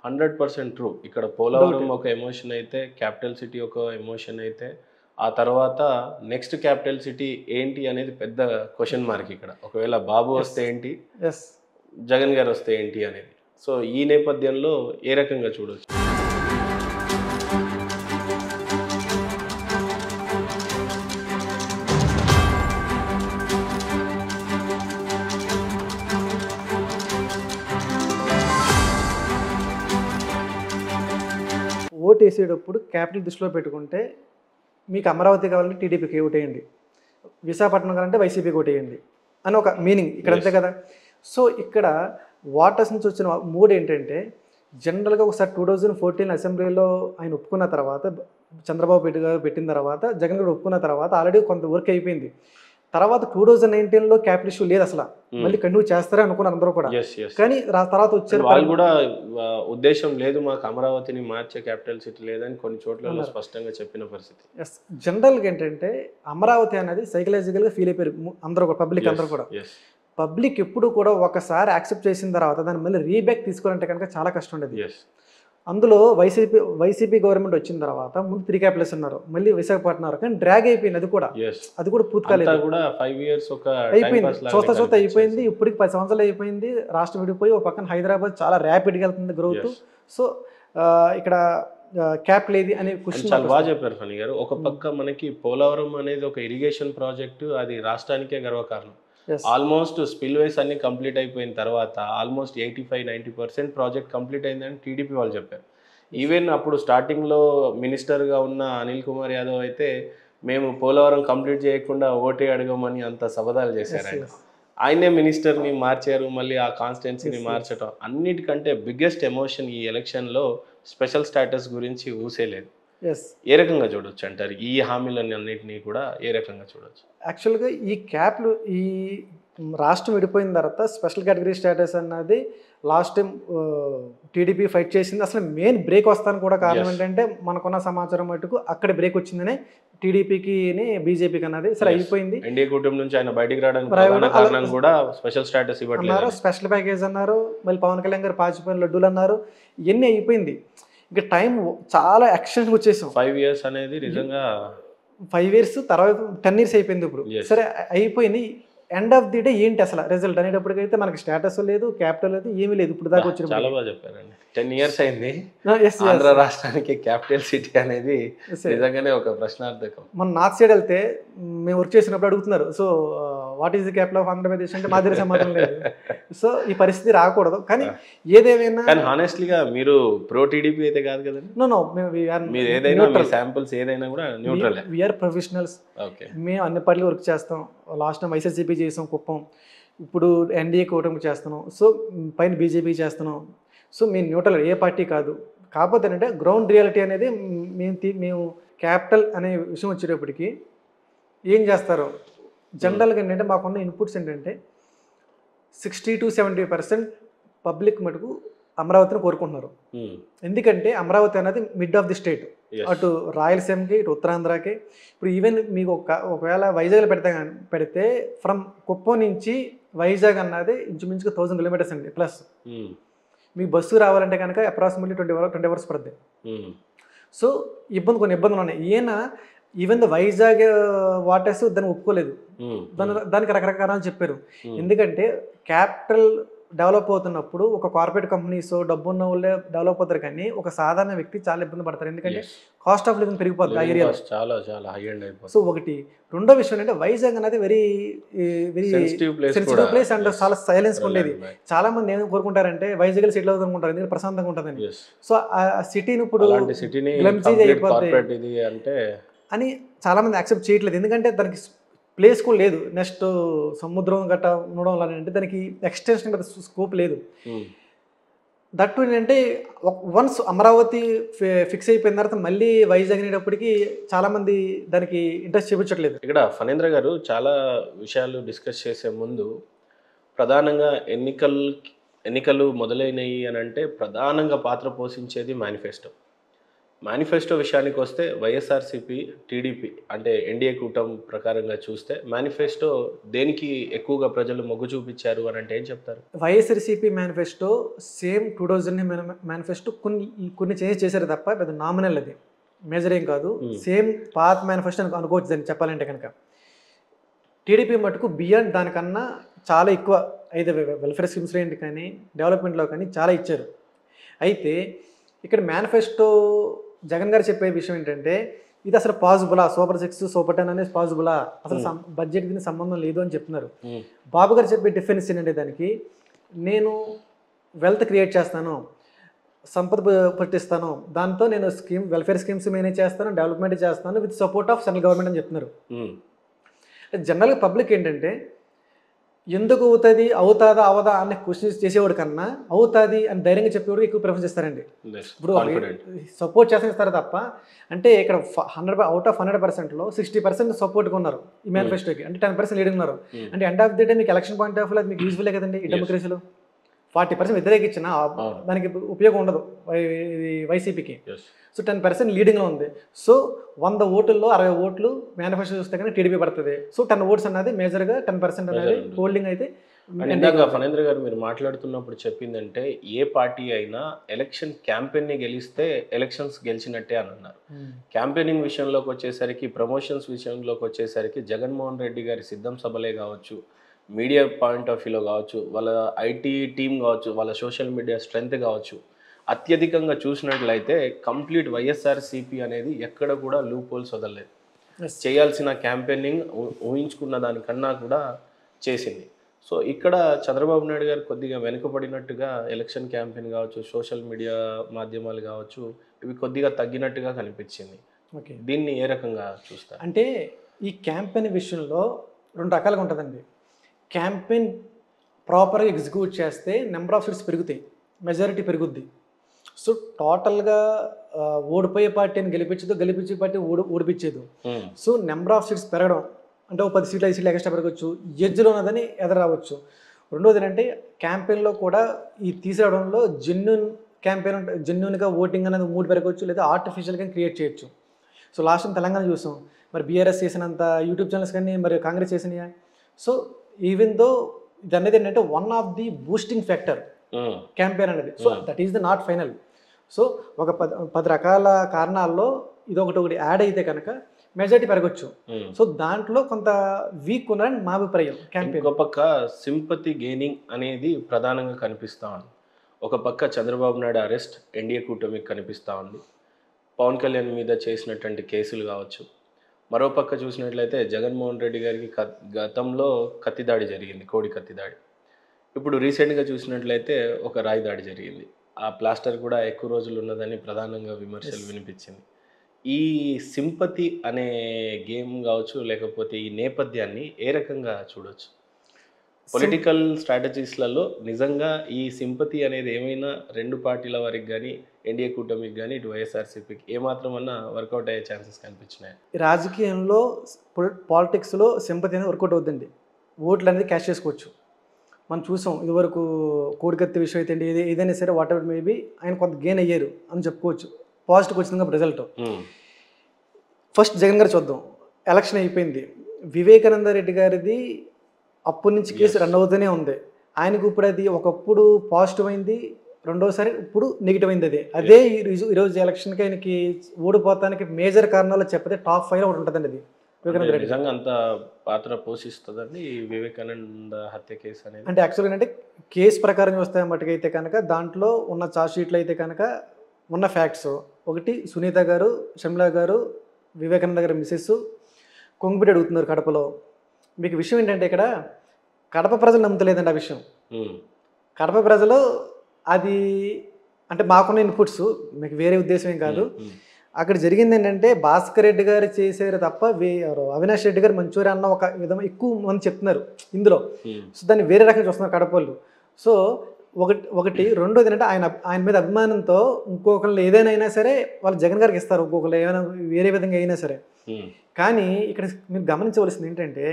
100% ట్రూ. ఇక్కడ పోలవరం ఒక ఎమోషన్ అయితే, క్యాపిటల్ సిటీ ఒక ఎమోషన్ అయితే, ఆ తర్వాత నెక్స్ట్ క్యాపిటల్ సిటీ ఏంటి అనేది పెద్ద క్వశ్చన్ మార్క్ ఇక్కడ. ఒకవేళ బాబు వస్తే ఏంటి, ఎస్ జగన్ గారు వస్తే ఏంటి అనేది. సో ఈ నేపథ్యంలో ఏ రకంగా చూడవచ్చు? ఓటు వేసేటప్పుడు క్యాపిటల్ దృష్టిలో పెట్టుకుంటే మీకు అమరావతి కావాలంటే టీడీపీకి ఓటేయండి, విశాఖపట్నం కావాలంటే వైసీపీకి ఓటేయండి అని ఒక మీనింగ్ ఇక్కడ, అంతే కదా. సో ఇక్కడ వాటర్స్ నుంచి వచ్చిన మూడు ఏంటంటే జనరల్గా ఒకసారి 2014 అసెంబ్లీలో ఆయన ఒప్పుకున్న తర్వాత, చంద్రబాబు పెట్టిన తర్వాత, జగన్ గారు ఒప్పుకున్న తర్వాత ఆల్రెడీ కొంత వర్క్ అయిపోయింది. తర్వాత 2019లో క్యాపిటల్ ఇష్యూ లేదు అసలు, మళ్ళీ కంటిన్యూ చేస్తారే అనుకున్నారు అందరూ కూడా. కానీ తర్వాత వచ్చారు వాళ్ళు కూడా ఉద్దేశం లేదు మాకు అమరావతిని మార్చే క్యాపిటల్ సిటీ లేదని కొన్ని చోట్ల స్పష్టంగా చెప్పిన పరిస్థితి. జనరల్గా ఏంటంటే అమరావతి అనేది సైకలాజికల్గా ఫీల్ అయిపోయారు అందరూ కూడా, పబ్లిక్ అందరూ కూడా. పబ్లిక్ ఎప్పుడు కూడా ఒకసారి యాక్సెప్ట్ చేసిన తర్వాత దాన్ని మళ్ళీ రీబ్యాక్ తీసుకోవాలంటే కనుక చాలా కష్టం ఉండేది. అందులో వైసీపీ గవర్నమెంట్ వచ్చిన తర్వాత ముందు 3 క్యాపిటల్స్ ఉన్నారు, మళ్ళీ విశాఖపట్నం, కానీ డ్రాగ్ అయిపోయింది. అది కూడా పూర్తి కాలేదు, అయిపోయింది, చూస్తా అయిపోయింది. ఇప్పటికి 10 సంవత్సరాలు అయిపోయింది, రాష్ట్రం విడిపోయి. ఒక పక్కన హైదరాబాద్ చాలా ర్యాపిడ్గా వెళ్తుంది గ్రోత్. సో ఇక్కడ క్యాపిటల్ ఏది అనే క్వశ్చన్ చాలా బాగా చెప్పారు ఫణి గారు. ఒక పక్క మనకి పోలవరం అనేది ఒక ఇరిగేషన్ ప్రాజెక్టు, అది రాష్ట్రానికే గర్వకారణం. ఆల్మోస్ట్ స్పిల్వేస్ అన్ని కంప్లీట్ అయిపోయిన తర్వాత ఆల్మోస్ట్ 85-90% ప్రాజెక్ట్ కంప్లీట్ అయిందని టీడీపీ వాళ్ళు చెప్పారు. ఈవెన్ అప్పుడు స్టార్టింగ్లో మినిస్టర్గా ఉన్న అనిల్ కుమార్ యాదవ్ అయితే మేము పోలవరం కంప్లీట్ చేయకుండా ఓటే అడగమని అంత సబదాలు చేశారు. ఆయనే మినిస్టర్ని మార్చారు, మళ్ళీ ఆ కాన్స్టిట్యున్సీని మార్చడం. అన్నిటికంటే బిగ్గెస్ట్ ఎమోషన్ ఈ ఎలక్షన్లో స్పెషల్ స్టేటస్ గురించి ఊసేలేదు. ఏ రకంగా చూడొచ్చు అంటారు? ఈ హామీలన్నీ అన్నింటినీ కూడా ఏ రకంగా చూడొచ్చు? యాక్చువల్గా ఈ క్యాప్లు ఈ రాష్ట్రం విడిపోయిన తర్వాత స్పెషల్ కేటగిరీ స్టేటస్ అన్నది లాస్ట్ టైం టీడీపీ ఫైట్ చేసింది. అసలు మెయిన్ బ్రేక్ వస్తాను కూడా కారణం ఏంటంటే మనకున్న సమాచారం మటుకు అక్కడ బ్రేక్ వచ్చిందనే టీడీపీకి బీజేపీకి అన్నది. సరే అయిపోయింది, ఎన్డీఏ కూటమి నుంచి ఆయన బయటికి రావడానికి కారణం కూడా స్పెషల్ స్టేటస్ ఇవ్వట్లేదు, స్పెషల్ ప్యాకేజ్ అన్నారు, మళ్ళీ పవన్ కళ్యాణ్ గారు పాచిపోయిన లడ్డూలు అన్నారు. ఇవన్నీ అయిపోయింది. ఇంకా టైం చాలా యాక్షన్కి వచ్చేసాం. 5 years అనేది నిజంగా 5 years తర్వాత 10 years అయిపోయింది. ఇప్పుడు సరే అయిపోయింది. ఎండ్ ఆఫ్ ది డే ఏంటి అసలు రిజల్ట్ అనేటప్పటికైతే మనకి స్టేటస్ లేదు, క్యాపిటల్ లేదు, ఏమీ లేదు. ఇప్పుడు దాకా వచ్చిన చాలా బాగా చెప్పారండి. 10 years అయింది ఆంధ్ర రాష్ట్రానికి క్యాపిటల్ సిటీ అనేది నిజంగానే ఒక ప్రశ్నార్థకం. మన నార్త్ సైడ్ వెళ్తే మేము వర్క్ చేసినప్పుడు అడుగుతున్నారు, so what is the capital of Andhra Pradesh అంటే మా దగ్గర సమాధానం లేదు. సో ఈ పరిస్థితి రాకూడదు. కానీ ఏదేమైనా కానీ హానెస్ట్లీగా మీరు ప్రో టీడీపీ అయితే కాదు కదండి. నో మీరు ఏదైనా మీ శాంపుల్స్ ఏదైనా కూడా న్యూట్రల్. We are professionals. మేము అన్ని పార్టీలు వర్క్ చేస్తాం. లాస్ట్ టైం వైఎస్ఆర్సీపీ చేసాం కుప్పం, ఇప్పుడు ఎన్డీఏ కూటమి చేస్తున్నాం, సో పైన బీజేపీ చేస్తున్నాం. సో మేము న్యూట్రల్, ఏ పార్టీ కాదు. కాకపోతే అంటే గ్రౌండ్ రియాలిటీ అనేది మేము క్యాపిటల్ అనే విషయం వచ్చేటప్పటికి ఏం చేస్తారు జనరల్గా ఏంటంటే మాకున్న ఇన్పుట్స్ ఏంటంటే 60-70% పబ్లిక్ మటుకు అమరావతిని కోరుకుంటున్నారు. ఎందుకంటే అమరావతి అనేది మిడ్ ఆఫ్ ది స్టేట్, అటు రాయలసీమకి, ఇటు ఉత్తరాంధ్రకి. ఇప్పుడు ఈవెన్ మీకు ఒకవేళ వైజాగ్లో పెడితే ఫ్రమ్ కుప్పం నుంచి వైజాగ్ అన్నది ఇంచుమించుగా 1000 kilometers అండి ప్లస్. మీకు బస్సు రావాలంటే కనుక అప్రాక్సిమేట్లీ 20 hours పడుతుంది. సో కొన్ని ఇబ్బందులు ఉన్నాయి. ఈవెన్ ద వైజాగ్ వాటర్స్ దాన్ని ఒప్పుకోలేదు, దానికి రకరకాల చెప్పారు. ఎందుకంటే క్యాపిటల్ డెవలప్ అవుతున్నప్పుడు ఒక కార్పొరేట్ కంపెనీస్ డబ్బు ఉన్న వాళ్ళే డెవలప్ అవుతారు, కానీ ఒక సాధారణ వ్యక్తి చాలా ఇబ్బంది పడతారు, ఎందుకంటే కాస్ట్ ఆఫ్ లివింగ్ పెరిగిపోతుంది ఆ ఏరియాలో. చాలా చాలా హై అండ్ అయిపోతుంది. సో ఒకటి. రెండో విషయం అంటే వైజాగ్ అనేది very very sensitive place and చాలా సైలెన్స్ ఉండేది. చాలా మంది ఏం కోరుకుంటారంటే వైజాగ్ సెటిల్ అవుతారు అనుకుంటారు, ఎందుకంటే ప్రశాంతంగా ఉంటుందని. సో ఆ సిటీని ఇప్పుడు గ్లమ్జీజ్ అయిపోతుంది అని చాలా మంది యాక్సెప్ట్ చేయట్లేదు, ఎందుకంటే దానికి ప్లేస్ కూడా లేదు. నెక్స్ట్ సముద్రం గట్ట ఉండడం వల్ల అంటే దానికి ఎక్స్టెన్షన్ పెద్ద స్కోప్ లేదు. దట్టు ఏంటంటే వన్స్ అమరావతి ఫిక్స్ అయిపోయిన తర్వాత మళ్ళీ వైజాగ్ అనేటప్పటికి చాలామంది దానికి ఇంట్రెస్ట్ చూపించట్లేదు. ఇక్కడ ఫణేంద్ర గారు చాలా విషయాలు డిస్కస్ చేసే ముందు ప్రధానంగా ఎన్నికలు మొదలైనవి అని అంటే ప్రధానంగా పాత్ర పోషించేది మేనిఫెస్టో విషయానికి వస్తే వైఎస్ఆర్సీపీ టీడీపీ అంటే ఎన్డీఏ కూటమి ప్రకారంగా చూస్తే మేనిఫెస్టో దేనికి ఎక్కువగా ప్రజలు మొగ్గు చూపించారు అని అంటే ఏం చెప్తారు? వైఎస్ఆర్సీపీ మేనిఫెస్టో సేమ్ 2000 మేనిఫెస్టో కొన్ని చేంజ్ చేశారు తప్ప పెద్ద నామినల్, అది మేజర్ ఏం కాదు. సేమ్ పాత మేనిఫెస్టో అనుకోవచ్చు దాన్ని చెప్పాలంటే కనుక. టీడీపీ మటుకు బియాండ్ దానికన్నా చాలా ఎక్కువ అయితే వెల్ఫేర్ స్కీమ్స్ ఏంటి కానీ డెవలప్మెంట్లో కానీ చాలా ఇచ్చారు. అయితే ఇక్కడ మేనిఫెస్టో జగన్ గారు చెప్పే విషయం ఏంటంటే ఇది అసలు పాజిబులా, సూపర్ 6 సూపర్ 10 అనేది పాజిబులా, అసలు బడ్జెట్ దీనికి సంబంధం లేదు అని చెప్తున్నారు. బాబు గారు చెప్పే డిఫరెన్స్ ఏంటంటే దానికి, నేను వెల్త్ క్రియేట్ చేస్తాను, సంపద పట్టిస్తాను, దాంతో నేను వెల్ఫేర్ స్కీమ్స్ మేనేజ్ చేస్తాను, డెవలప్మెంట్ చేస్తాను with support of central government అని చెప్తున్నారు. జనరల్గా పబ్లిక్ ఏంటంటే ఎందుకు అవుతుందా అవదా అనే క్వశ్చన్స్ చేసేవాడు కన్నా అవుతుంది అని ధైర్యంగా చెప్పేవాడు ఎక్కువ ప్రిఫరెన్స్ ఇస్తారండి. ఇప్పుడు సపోర్ట్ చేస్తారు తప్ప, అంటే ఇక్కడ 100 అవుట్ ఆఫ్ 100%లో 60% సపోర్ట్గా ఉన్నారు ఈ మేనిఫెస్టోకి, అంటే 10% లీడింగ్ ఉన్నారు. అంటే ఎండ్ ఆఫ్ ది డే మీకు ఎలక్షన్ పాయింట్ ఆఫ్ వ్యూ అది మీకు యూజ్ఫుల్లే కదండి. ఈ డెమోక్రసీలో 40% వ్యతిరేకించిన దానికి ఉపయోగం ఉండదు వైసీపీకి. సో 10% లీడింగ్లో ఉంది. సో 100 ఓటుల్లో 60 ఓట్లు మేనిఫెస్టో చూస్తే కానీ టీడీపీ పడుతుంది. సో 10 ఓట్స్ అన్నది మేజర్గా 10% అనేది హోల్డింగ్ అయితే. ఇందాక ఫణేంద్ర గారు మీరు మాట్లాడుతున్నప్పుడు చెప్పిందంటే ఏ పార్టీ అయినా ఎలక్షన్ క్యాంపెయిన్ని గెలిస్తే ఎలక్షన్స్ గెలిచినట్టే అని అన్నారు. క్యాంపెయినింగ్ విషయంలోకి వచ్చేసరికి, ప్రమోషన్స్ విషయంలోకి వచ్చేసరికి జగన్మోహన్ రెడ్డి గారి సిద్ధం సభలే కావచ్చు, మీడియా పాయింట్ ఆఫ్ వ్యూలో కావచ్చు, వాళ్ళ ఐటీ టీం కావచ్చు, వాళ్ళ సోషల్ మీడియా స్ట్రెంత్ కావచ్చు, అత్యధికంగా చూసినట్లయితే కంప్లీట్ వైఎస్ఆర్సీపీ అనేది ఎక్కడ కూడా లూప్ హోల్స్ వదలలేదు. చేయాల్సిన క్యాంపెయినింగ్ ఊహించుకున్న దానికన్నా కూడా చేసింది. సో ఇక్కడ చంద్రబాబు నాయుడు గారు కొద్దిగా వెనుకబడినట్టుగా ఎలక్షన్ క్యాంపెయిన్ కావచ్చు, సోషల్ మీడియా మాధ్యమాలు కావచ్చు, ఇవి కొద్దిగా తగ్గినట్టుగా కనిపించింది. ఓకే, దీన్ని ఏ రకంగా చూస్తారు? అంటే ఈ క్యాంపెయిన్ విషయంలో 2 రకాలుగా ఉంటుందండి. క్యాంపెయిన్ ప్రాపర్గా ఎగ్జిక్యూట్ చేస్తే నెంబర్ ఆఫ్ సీట్స్ పెరుగుతాయి, మెజారిటీ పెరుగుద్ది. సో టోటల్గా ఓడిపోయే పార్టీని గెలిపించే పార్టీ ఓడిపించేది. సో నెంబర్ ఆఫ్ సీట్స్ పెరగడం అంటే 10 సీట్లు 5 సీట్లు ఎక్స్ట్రా పెరగచ్చు, ఎడ్జ్లో ఉన్నదని ఎదురావచ్చు. రెండోది ఏంటంటే క్యాంపెయిన్లో కూడా ఈ తీసేయడంలో జెన్యున్గా ఓటింగ్ అనేది మూడు పెరగవచ్చు, లేదా ఆర్టిఫిషియల్గా క్రియేట్ చేయొచ్చు. సో లాస్ట్ టైం తెలంగాణ చూసాం, మరి బీఆర్ఎస్ చేసినంత యూట్యూబ్ ఛానల్స్ కానీ మరి కాంగ్రెస్ చేసినాయా? సో ఈవెన్ దో ఇది అనేది ఏంటంటే one of the boosting factor campaign అనేది. So that is the not final. So ఒక 10 రకాల కారణాల్లో ఒకటి యాడ్ అయితే కనుక మెజారిటీ పెరగచ్చు. సో దాంట్లో కొంత వీక్ ఉన్నారని మా అభిప్రాయం. క్యాంపెయిన్ ఒక పక్క సింపతి గెయినింగ్ అనేది ప్రధానంగా కనిపిస్తూ ఉంది. ఒక పక్క చంద్రబాబు నాయుడు అరెస్ట్ ఎన్డీఏ కూటమికి కనిపిస్తూ ఉంది, పవన్ కళ్యాణ్ మీద చేసినటువంటి కేసులు కావచ్చు. మరోపక్క చూసినట్లయితే జగన్మోహన్ రెడ్డి గారికి గతంలో కత్తిదాడి జరిగింది, కోడి కత్తిదాడి. ఇప్పుడు రీసెంట్గా చూసినట్లయితే ఒక రాయి దాడి జరిగింది. ఆ ప్లాస్టర్ కూడా ఎక్కువ రోజులు ఉన్నదని ప్రధానంగా విమర్శలు వినిపించింది. ఈ సింపతి అనే గేమ్ కావచ్చు, లేకపోతే ఈ నేపథ్యాన్ని ఏ రకంగా చూడవచ్చు? పొలిటికల్ స్ట్రాటజీస్లలో నిజంగా ఈ సింపతి అనేది ఏమైనా రెండు పార్టీల వారికి కానీ, ఎన్డీఏ కూటమికి కానీ, ఇటు వైఎస్ఆర్సీపీకి ఏమాత్రం అన్నా వర్కౌట్ అయ్యే ఛాన్సెస్ కనిపించినాయి? రాజకీయంలో పాలిటిక్స్లో సింపతి అనేది వర్కౌట్ అవుతుంది, ఓట్లు అనేది క్యాష్ చేసుకోవచ్చు. మనం చూసాం ఇదివరకు కోడికత్తి విషయం అయితే ఏదైనా సరే వాట్ ఎవర్ మేబీ ఆయన కొంత గెయిన్ అయ్యారు అని చెప్పుకోవచ్చు. పాజిటివ్ వచ్చింది కాబట్టి రిజల్ట్. ఫస్ట్ జగన్ గారు చూద్దాం, ఎలక్షన్ అయిపోయింది, వివేకానంద రెడ్డి గారిది అప్పటి నుంచి కేసు రన్ అవుతూనే ఉంది. ఆయనకు ఇప్పుడు అది ఒకప్పుడు పాజిటివ్ అయింది, రెండోసారి ఇప్పుడు నెగిటివ్ అయింది. అదే ఈరోజు ఎలక్షన్కి ఆయనకి ఓడిపోతానికి మేజర్ కారణాలు చెప్తే టాప్ 5 ఒకటి ఉంటుందండి. అది వివేకానంద రెడ్డి. నిజంగా అంత పాత్ర పోషిస్తుందండి ఈ వివేకానంద హత్య కేసు అనేది. అంటే యాక్చువల్గా ఏంటంటే కేసు ప్రకారం చూస్తే మటుకైతే కనుక దాంట్లో ఉన్న ఛార్జ్ షీట్లు అయితే కనుక ఉన్న ఫ్యాక్ట్స్ ఒకటి, సునీత గారు, షమ్లా గారు, వివేకానంద గారి మిస్సెస్ కొంగుపిడి అడుగుతున్నారు కడపలో. మీకు విషయం ఏంటంటే ఇక్కడ కడప ప్రజలు నమ్ముతలేదండి ఆ విషయం. కడప ప్రజలు అది అంటే మాకున్న ఇన్పుట్స్, మీకు వేరే ఉద్దేశం ఏం కాదు. అక్కడ జరిగింది ఏంటంటే భాస్కర్ రెడ్డి గారు చేశారు తప్ప అవినాష్ రెడ్డి గారు మంచూరియా అన్న ఒక విధంగా ఎక్కువ మంది చెప్తున్నారు ఇందులో. సో దాన్ని వేరే రకంగా చూస్తున్నారు కడపళ్ళు. సో ఒకటి రెండోది ఏంటంటే ఆయన మీద అభిమానంతో ఇంకొకళ్ళు ఏదైనా అయినా సరే వాళ్ళు జగన్ గారికి ఇస్తారు, ఇంకొకళ్ళు ఏమైనా వేరే విధంగా అయినా సరే. కానీ ఇక్కడ మీరు గమనించవలసింది ఏంటంటే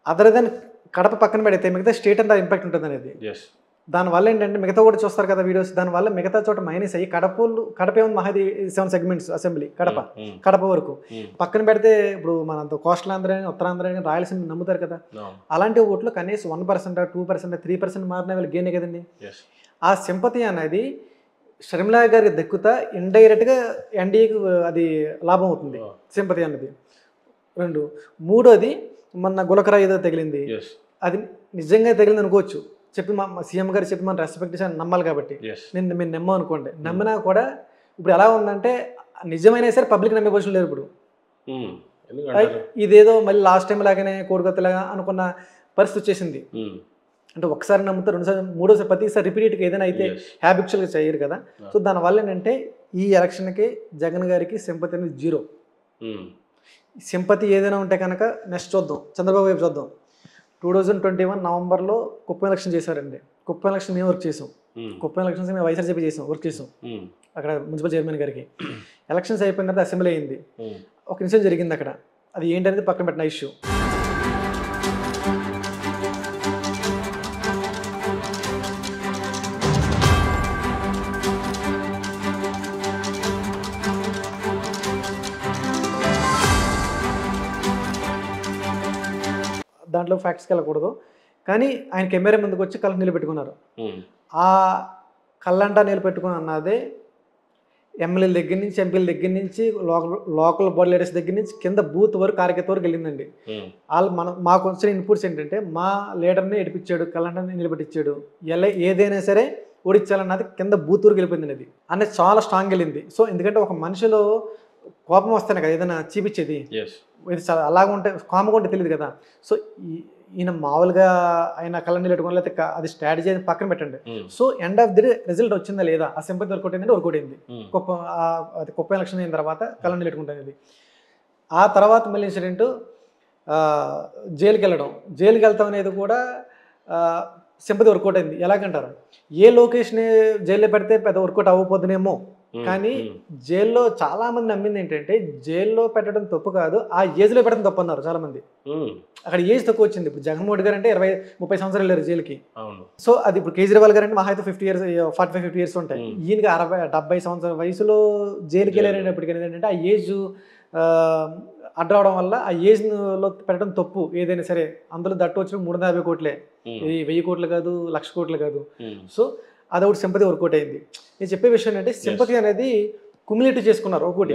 అదర్ దెన్ కడప పక్కన పెడితే మిగతా స్టేట్ అంతా ఇంపాక్ట్ ఉంటుంది అనేది. దానివల్ల ఏంటంటే మిగతా కూడా చూస్తారు కదా వీడియోస్, దానివల్ల మిగతా చోట మైనస్ అయ్యి కడప ఏముంది మహాది 7 సెగ్మెంట్స్ అసెంబ్లీ కడప వరకు పక్కన పెడితే ఇప్పుడు మన కోస్టల్ ఆంధ్ర అని, ఉత్తరాంధ్ర అని, రాయలసీమ నమ్ముతారు కదా. అలాంటి ఓట్లు కనీసం 1%, 2%, 3% మారిన వాళ్ళు గేనే కదండి. ఆ సింపతి అనేది షర్మిలా గారికి దక్కుతా ఇండైరెక్ట్గా ఎన్డీఏకి అది లాభం అవుతుంది సింపతి అన్నది. మూడోది మొన్న గులకరా ఏదో తగిలింది, అది నిజంగా తగిలింది అనుకోవచ్చు. చెప్పి మా సీఎం గారు చెప్పి మనం రెస్పెక్ట్ చేసి నమ్మాలి కాబట్టి మీరు నమ్మం అనుకోండి. నమ్మినా కూడా ఇప్పుడు ఎలా ఉందంటే నిజమైనా సరే పబ్లిక్ నమ్మే పొజిషన్ లేదు ఇప్పుడు. ఇదేదో మళ్ళీ లాస్ట్ టైం లాగానే కోడికొత్తలాగా అనుకున్న పరిస్థితి వచ్చేసింది. అంటే ఒకసారి నమ్ముతారు, రెండుసారి, మూడోసారి, ప్రతిసారి రిపీట్గా ఏదైనా అయితే హ్యాబిచువల్గా చేయరు కదా. సో దానివల్ల ఏంటంటే ఈ ఎలక్షన్కి జగన్ గారికి సింపతి అనేది 0. సింపతి ఏదైనా ఉంటే కనుక నెక్స్ట్ చూద్దాం, చంద్రబాబు వైపు చూద్దాం. 2021 నవంబర్లో కుప్పం ఎలక్షన్ చేశారండి. కుప్పం ఎలక్షన్ మేము వర్క్ చేసాం. కుప్పం ఎలక్షన్స్ మేము వైఎస్ఆర్సీపీ వర్క్ చేసాం అక్కడ మున్సిపల్ చైర్మన్ గారికి. ఎలక్షన్స్ అయిపోయిన తర్వాత అసెంబ్లీ అయింది. ఒక ఇన్సిడెంట్ జరిగింది అక్కడ, అది ఏంటనేది పక్కన పెట్టిన ఇష్యూ. దాంట్లో ఫ్యాక్ట్స్కి వెళ్ళకూడదు, కానీ ఆయన కెమెరా ముందుకు వచ్చి కళ్ళ నిలబెట్టుకున్నారు. ఆ కళ్ళంటా నిలబెట్టుకుని అన్నదే ఎమ్మెల్యేల దగ్గర నుంచి, ఎంపీల దగ్గర నుంచి, లోకల్ బాడీ లీడర్స్ దగ్గర నుంచి కింద బూత్ వరకు, కార్యకర్త వరకు వెళ్ళిందండి. వాళ్ళు మాకు వచ్చిన ఇన్పుట్స్ ఏంటంటే మా లీడర్ని ఎడిపించాడు, కళ్ళంటా నిలబెట్టించాడు, ఏదైనా సరే ఓడించాలన్నది కింద బూత్ వరకు వెళ్ళిపోయింది. అది అనేది చాలా స్ట్రాంగ్ వెళ్ళింది. సో ఎందుకంటే ఒక మనిషిలో కోపం వస్తానే కదా ఏదైనా చూపించేది, ఇది అలాగ ఉంటే కామ్గా ఉంటే తెలియదు కదా. సో ఈయన మామూలుగా ఆయన కళ్ళని పెట్టుకోవాలి, లేకపోతే అది స్ట్రాటజీ అని పక్కన పెట్టండి. So end of the day result వచ్చిందా లేదా, ఆ సింపతి వర్కౌట్ అయిందంటే వర్కౌట్ అయింది. అది కుప్ప ఎలక్షన్ అయిన తర్వాత కళ్ళని పెట్టుకుంటుంది. ఆ తర్వాత మళ్ళీ ఇన్సిడెంట్ జైలుకి వెళ్ళడం. జైలుకి వెళ్తాం అనేది కూడా సింపతి వర్కౌట్ అయింది. ఎలాగంటారు, ఏ లొకేషన్ జైల్లో పెడితే పెద్ద వర్కౌట్ అవ్వకపోతుందేమో, కానీ జైల్లో చాలా మంది నమ్మింది ఏంటంటే జైల్లో పెట్టడం తప్పు కాదు, ఆ ఏజ్లో పెట్టడం తప్పు అన్నారు చాలా మంది. అక్కడ ఏజ్ తక్కువ వచ్చింది. ఇప్పుడు జగన్మోహన్ గారు అంటే 20-30 సంవత్సరాలు వెళ్ళారు జైలుకి. సో అది ఇప్పుడు కేజ్రీవాల్ గారు అంటే మహా అయితే 50 years, 45-50 years ఉంటాయి. ఈయనకి 60-70 సంవత్సరాల వయసులో జైలుకి వెళ్ళారనేప్పటికీ ఏంటంటే ఆ ఏజ్ అడ్డవడం వల్ల ఆ ఏజ్లో పెట్టడం తప్పు ఏదైనా సరే. అందులో దట్టు వచ్చిన 350 కోట్లే, 1000 కోట్లు కాదు, 1,00,000 కోట్లు కాదు. సో అదొకటి సింపతి వర్కౌట్ అయింది. నేను చెప్పే విషయం ఏంటంటే సింపతి అనేది కుమ్యులేటివ్ చేసుకున్నారు, ఒకటి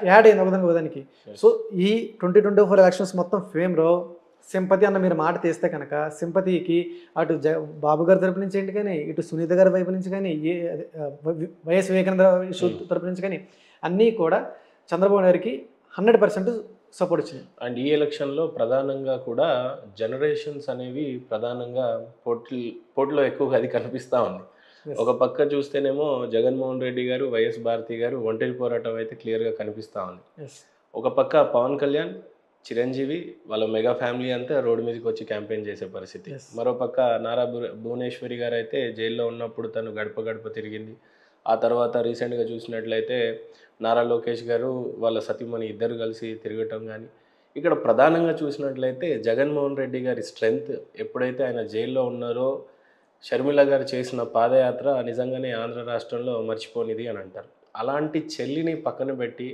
యాడ్ అయింది ఒకదానికి. సో ఈ 2024 ఎలక్షన్స్ మొత్తం ఫేమ్లో సింపతి అన్న మీరు మాట తీస్తే కనుక సింపతికి అటు బాబు గారి తరపు నుంచి ఏంటి కానీ, ఇటు సునీత గారి వైపు నుంచి కానీ, వైఎస్ వివేకానంద తరపు నుంచి కానీ అన్నీ కూడా చంద్రబాబు గారికి 100% సపోర్ట్ వచ్చింది. అండ్ ఈ ఎలక్షన్లో ప్రధానంగా కూడా జనరేషన్స్ అనేవి ప్రధానంగా పోటీలో ఎక్కువగా అది కనిపిస్తూ ఉంది. ఒక పక్క చూస్తేనేమో జగన్మోహన్ రెడ్డి గారు, వైఎస్ భారతి గారు ఒంటరి పోరాటం అయితే క్లియర్గా కనిపిస్తూ ఉంది. ఒక పక్క పవన్ కళ్యాణ్, చిరంజీవి వాళ్ళ మెగా ఫ్యామిలీ అంతా రోడ్డు మీదకి వచ్చి క్యాంపెయిన్ చేసే పరిస్థితి. మరోపక్క నారా భువనేశ్వరి గారు అయితే జైల్లో ఉన్నప్పుడు తను గడప గడప తిరిగింది. ఆ తర్వాత రీసెంట్గా చూసినట్లయితే నారా లోకేష్ గారు వాళ్ళ సతీమణి ఇద్దరు కలిసి తిరగటం కానీ, ఇక్కడ ప్రధానంగా చూసినట్లయితే జగన్మోహన్ రెడ్డి గారి స్ట్రెంగ్త్ ఎప్పుడైతే ఆయన జైల్లో ఉన్నారో షర్మిల గారు చేసిన పాదయాత్ర నిజంగానే ఆంధ్ర రాష్ట్రంలో మర్చిపోనిది అని అంటారు. అలాంటి చెల్లిని పక్కన పెట్టి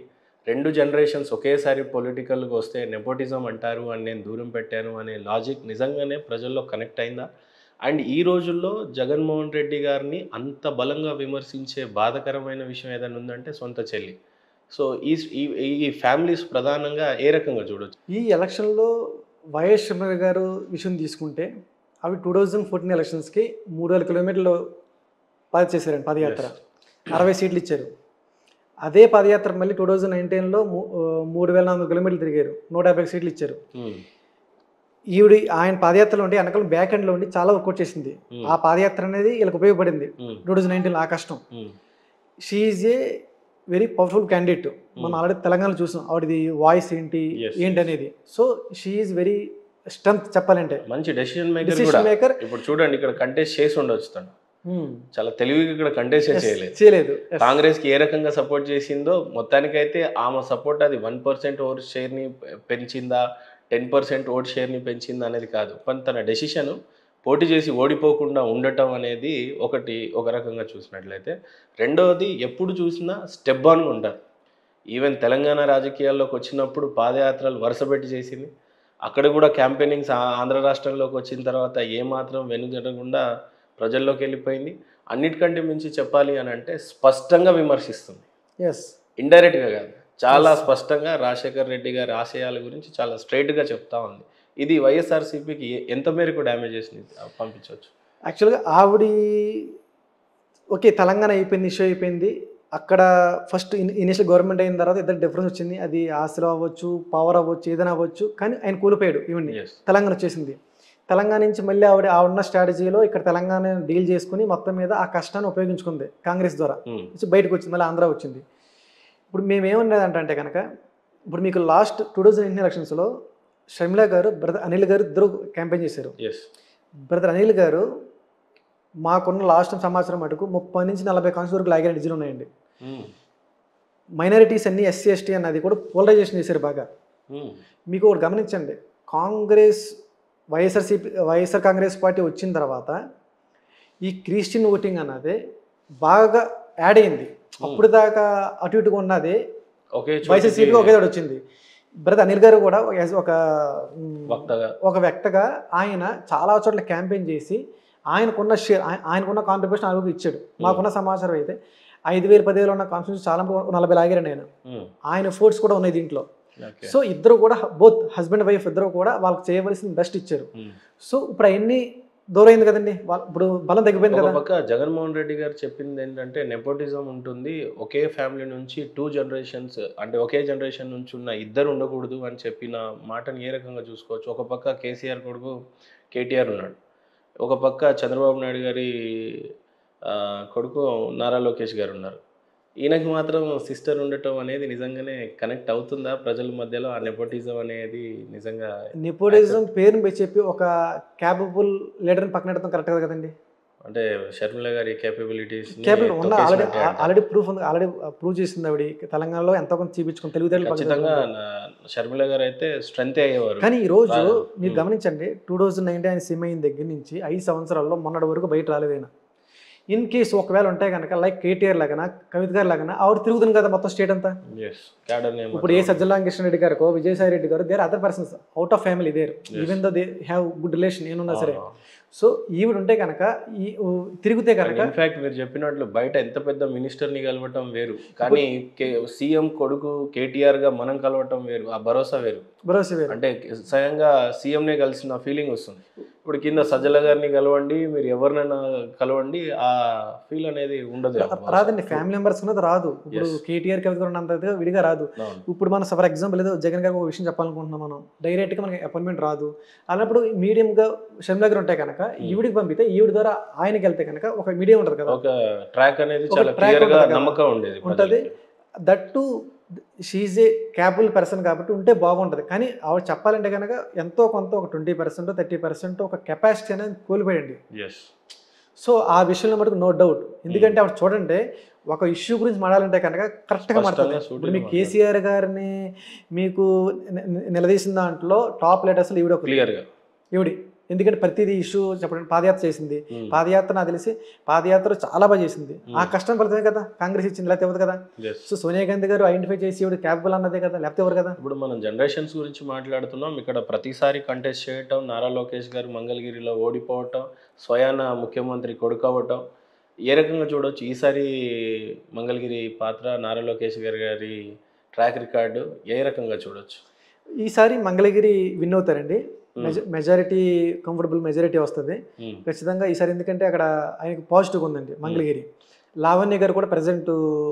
2 జనరేషన్స్ ఒకేసారి పొలిటికల్గా వస్తే నెపోటిజం అంటారు అని నేను దూరం పెట్టాను అనే లాజిక్ నిజంగానే ప్రజల్లో కనెక్ట్ అయిందా? అండ్ ఈ రోజుల్లో జగన్మోహన్ రెడ్డి గారిని అంత బలంగా విమర్శించే బాధకరమైన విషయం ఏదైనా ఉందంటే సొంత చెల్లి. సో ఈ ఫ్యామిలీస్ ప్రధానంగా ఏ రకంగా చూడొచ్చు? ఈ ఎలక్షన్లో వైఎస్ షర్మిల గారు విషయం తీసుకుంటే అవి 2014 ఎలక్షన్స్కి 3,000 కిలోమీటర్లు చేశారండి పాదయాత్ర, 60 సీట్లు ఇచ్చారు. అదే పాదయాత్ర మళ్ళీ 2019లో 3,400 కిలోమీటర్లు తిరిగారు, 150 సీట్లు ఇచ్చారు. ఆయన పాదయాత్రలో ఉండి వెనకాల బ్యాక్ ఎండ్లో ఉండి చాలా వర్కౌట్ చేసింది. ఆ పాదయాత్ర అనేది వీళ్ళకి ఉపయోగపడింది 2019లో. ఆ కష్టం. She is a very powerful candidate. మనం ఆల్రెడీ తెలంగాణలో చూసాం ఆవిడది వాయిస్ ఏంటి అనేది. So she is very strength చెప్పాలంటే. మంచి డెసిషన్ మేకర్. ఇప్పుడు చూడండి, ఇక్కడ కంటెస్ట్ చేసి ఉండొచ్చు తను. చాలా తెలివిగా ఇక్కడ కంటెస్ట్ చేయలేదు. కాంగ్రెస్ కి ఏ రకంగా సపోర్ట్ చేసిందో మొత్తానికైతే ఆమె సపోర్ట్ అది 1% ఓట్ షేర్ ని పెంచిందా, 10% ఓట్ షేర్ ని పెంచిందా అనేది కాదు. కానీ తన డెసిషన్ పోటీ చేసి ఓడిపోకుండా ఉండటం అనేది ఒక రకంగా చూసినట్లయితే, రెండవది ఎప్పుడు చూసినా స్టెప్ ఆన్గా ఉంటారు. ఈవెన్ తెలంగాణ రాజకీయాల్లోకి వచ్చినప్పుడు పాదయాత్రలు వరుసపెట్టి చేసింది. అక్కడ కూడా క్యాంపెయినింగ్స్ ఆంధ్ర రాష్ట్రంలోకి వచ్చిన తర్వాత ఏమాత్రం వెనుకకుండా ప్రజల్లోకి వెళ్ళిపోయింది. అన్నిటికంటే మించి చెప్పాలి అని అంటే స్పష్టంగా విమర్శిస్తుంది. ఇండైరెక్ట్గా కాదు, చాలా స్పష్టంగా రాజశేఖర్ రెడ్డి గారి ఆశయాల గురించి చాలా స్ట్రైట్గా చెప్తా ఉంది. ఇది వైఎస్ఆర్సీపీకి ఎంత మేరకు డ్యామేజెస్ని పంపించవచ్చు? యాక్చువల్గా ఓకే, తెలంగాణ అయిపోయింది, ఇష్యూ అయిపోయింది. అక్కడ ఫస్ట్ ఇనిషియల్ గవర్నమెంట్ అయిన తర్వాత ఇద్దరు డిఫరెన్స్ వచ్చింది. అది ఆస్తులు అవ్వచ్చు, పవర్ అవ్వచ్చు, ఏదైనా అవ్వచ్చు. కానీ ఆయన కూలిపోయాడు. ఇవన్నీ తెలంగాణ వచ్చేసింది. తెలంగాణ నుంచి మళ్ళీ ఆవిడ స్ట్రాటజీలో ఇక్కడ తెలంగాణ డీల్ చేసుకుని మొత్తం మీద ఆ కష్టాన్ని ఉపయోగించుకుంది కాంగ్రెస్ ద్వారా. బయటకు వచ్చింది, మళ్ళీ ఆంధ్ర వచ్చింది. ఇప్పుడు మేమేమన్నదంటే కనుక, ఇప్పుడు మీకు లాస్ట్ 2019 ఎలక్షన్స్లో షర్మిల గారు, బ్రదర్ అనిల్ గారు ఇద్దరు క్యాంపెయిన్ చేశారు. బ్రదర్ అనిల్ గారు మాకున్న లాస్ట్ సంవత్సరం మటుకు 30 నుంచి 40 కాన్స్టిట్యూన్సీ వరకు లాగిన డిజిల్ ఉన్నాయండి. మైనారిటీస్ అన్ని ఎస్సీ ఎస్టీ అన్నది కూడా పోలరైజేషన్ చేశారు బాగా. మీకు ఒకటి గమనించండి, వైఎస్ఆర్ కాంగ్రెస్ పార్టీ వచ్చిన తర్వాత ఈ క్రిస్టియన్ ఓటింగ్ అన్నది బాగా యాడ్ అయింది. అప్పుడు దాకా అటు ఇటుగా ఉన్నది వైఎస్ఆర్సీపీ ఒకే వచ్చింది. బ్రదర్ అనిల్ గారు కూడా ఒక వ్యక్తిగా ఆయన చాలా చోట్ల క్యాంపెయిన్ చేసి ఆయనకున్న షేర్, ఆయనకున్న కాంట్రిబ్యూషన్ ఆయనకు ఇచ్చాడు. మాకున్న సమాచారం అయితే 5,000 10,000 ఉన్న కాన్స్టిట్యూన్సీ చాలా 40 లాగారండి ఆయన ఫోర్స్ కూడా ఉన్నాయి దీంట్లో. సో ఇద్దరు కూడా బోత్ హస్బెండ్ వైఫ్ ఇద్దరు కూడా వాళ్ళకి చేయవలసిన బెస్ట్ ఇచ్చారు. సో ఇప్పుడు అవన్నీ దూరం అయింది కదండి, ఇప్పుడు బలం తగ్గిపోయింది కదా. పక్క జగన్మోహన్ రెడ్డి గారు చెప్పింది ఏంటంటే నెపోటిజం ఉంటుంది, ఒకే ఫ్యామిలీ నుంచి 2 generations అంటే ఒకే జనరేషన్ నుంచి ఉన్న ఇద్దరు ఉండకూడదు అని చెప్పిన మాటను ఏ రకంగా చూసుకోవచ్చు? ఒక పక్క కేసీఆర్ కొడుకు కేటీఆర్ ఉన్నాడు, ఒక పక్క చంద్రబాబు నాయుడు గారి కొడుకు నారా లోకేష్ గారు ఉన్నారు. ఈయనకి మాత్రం సిస్టర్ ఉండటం అనేది నిజంగానే కనెక్ట్ అవుతుందా ప్రజల మధ్యలో? ఆ నెపోటిజం అనేది నిజంగా నెపోటిజం పేరుని చెప్పి ఒక క్యాపబుల్ లీడర్ని పక్కన పెడతాం కరెక్ట్ కదా కదండి. అంటే షర్మిల గారి కేపబిలిటీస్ ఆల్రెడీ ప్రూఫ్ ఉంది, ఆల్రెడీ ప్రూవ్ చేసింది ఆవిడ. తెలంగాణలో ఎంతో కొంత చూపించుకుని తెలివితేటలు ఖచ్చితంగా షర్మిల గారు అయితే స్ట్రెంత్ అయ్యేవారు. కానీ ఈ రోజు మీరు గమనించండి, 2019 ఆయన సీఎం అయిన దగ్గర నుంచి 5 సంవత్సరాల్లో మొన్నటి వరకు బయట రాలేదైనా. ఇన్ కేసు ఒకవేళ ఉంటాయి కనుక లైక్ కేటీఆర్ లాగా, కవిత గారు లాగా ఆవిడ తిరుగుతుంది కదా మొత్తం స్టేట్ అంతా. ఇప్పుడు ఏ సజ్జలరామకృష్ణ రెడ్డి గారు, విజయసాయి రెడ్డి గారు, there other persons out of family there, even though they have good relation ఏమున్నా సరే. సో ఈవిడ ఉంటే కనుక తిరిగితే కనుక ఇన్ఫాక్ట్ మీరు చెప్పినట్లు బయట ఎంత పెద్ద మినిస్టర్ని కలవటం వేరు, కానీ సీఎం కొడుకు కేటీఆర్ గా మనం కలవటం వేరు, ఆ భరోసా వేరు. అంటే స్వయంగా సీఎంనే కలిసిన ఫీలింగ్ వస్తుంది. ఇప్పుడు కింద సజ్జల గారిని కలవండి, మీరు ఎవరినైనా కలవండి, ఆ ఫీల్ అనేది ఉండదు, రాదండి. ఫ్యామిలీ మెంబర్స్ ఉన్నది రాదు. ఇప్పుడు కేటీఆర్ కవిత ఉన్నంత విడిగా రాదు. ఇప్పుడు మనం ఫర్ ఎగ్జాంపుల్ ఏదో జగన్ గారికి ఒక విషయం చెప్పాలనుకుంటున్నాం, మనం డైరెక్ట్గా మనకి అపాయింట్మెంట్ రాదు. అలాంటప్పుడు మీడియంగా షర్మిల గారు ఉంటాయి కనుక ఈవిడికి పంపితే ఈవిడ ద్వారా ఆయనకి వెళ్తే కనుక ఒక మీడియం ఉంటుంది కదా, ఒక ట్రాక్ అనేది చాలా క్లియర్గా నమ్మకం ఉండేది ఉంటుంది. That to she a capable person కాబట్టి ఉంటే బాగుంటుంది. కానీ ఆవిడ చెప్పాలంటే కనుక ఎంతో కొంత ఒక 20% 30% ఒక కెపాసిటీ అనేది కోల్పోయండి. సో ఆ విషయంలో మటుకు నో డౌట్. ఎందుకంటే ఆవిడ చూడండి, ఒక ఇష్యూ గురించి మాట్లాడాలంటే కనుక కరెక్ట్గా మాట్లాడుతుంది. ఇప్పుడు మీకు కేసీఆర్ గారిని మీకు నిలదీసిన దాంట్లో టాప్ లీడర్స్లో ఈవిడ క్లియర్గా ఈవిడి. ఎందుకంటే ప్రతిదీ ఇష్యూ చెప్పండి, పాదయాత్ర చేసింది. పాదయాత్ర నాకు తెలిసి పాదయాత్ర చాలా బాగా చేసింది. ఆ కష్టం ఫలితమే కదా కాంగ్రెస్ ఇచ్చింది, లేకపోతే ఎవరు కదా. సో సోనియా గాంధీ గారు ఐడెంటిఫై చేసి ఇవిడ క్యాపబుల్ అన్నదే కదా, లేకపోతే ఎవరు కదా. ఇప్పుడు మనం జనరేషన్స్ గురించి మాట్లాడుతున్నాం. ఇక్కడ ప్రతిసారి కంటెస్ట్ చేయటం, నారా లోకేష్ గారు మంగళగిరిలో ఓడిపోవటం, స్వయాన ముఖ్యమంత్రి కొడుకు అవ్వటం, ఏ రకంగా చూడొచ్చు ఈసారి మంగళగిరి పాత్ర నారా లోకేష్ గారి ట్రాక్ రికార్డు ఏ రకంగా చూడొచ్చు? ఈసారి మంగళగిరి విన్ అవుతారండి. మెజారిటీ కంఫర్టబుల్ మెజారిటీ వస్తుంది ఖచ్చితంగా ఈసారి. ఎందుకంటే అక్కడ ఆయనకు పాజిటివ్గా ఉందండి మంగళగిరి. లావణ్య గారు కూడా ప్రజెంట్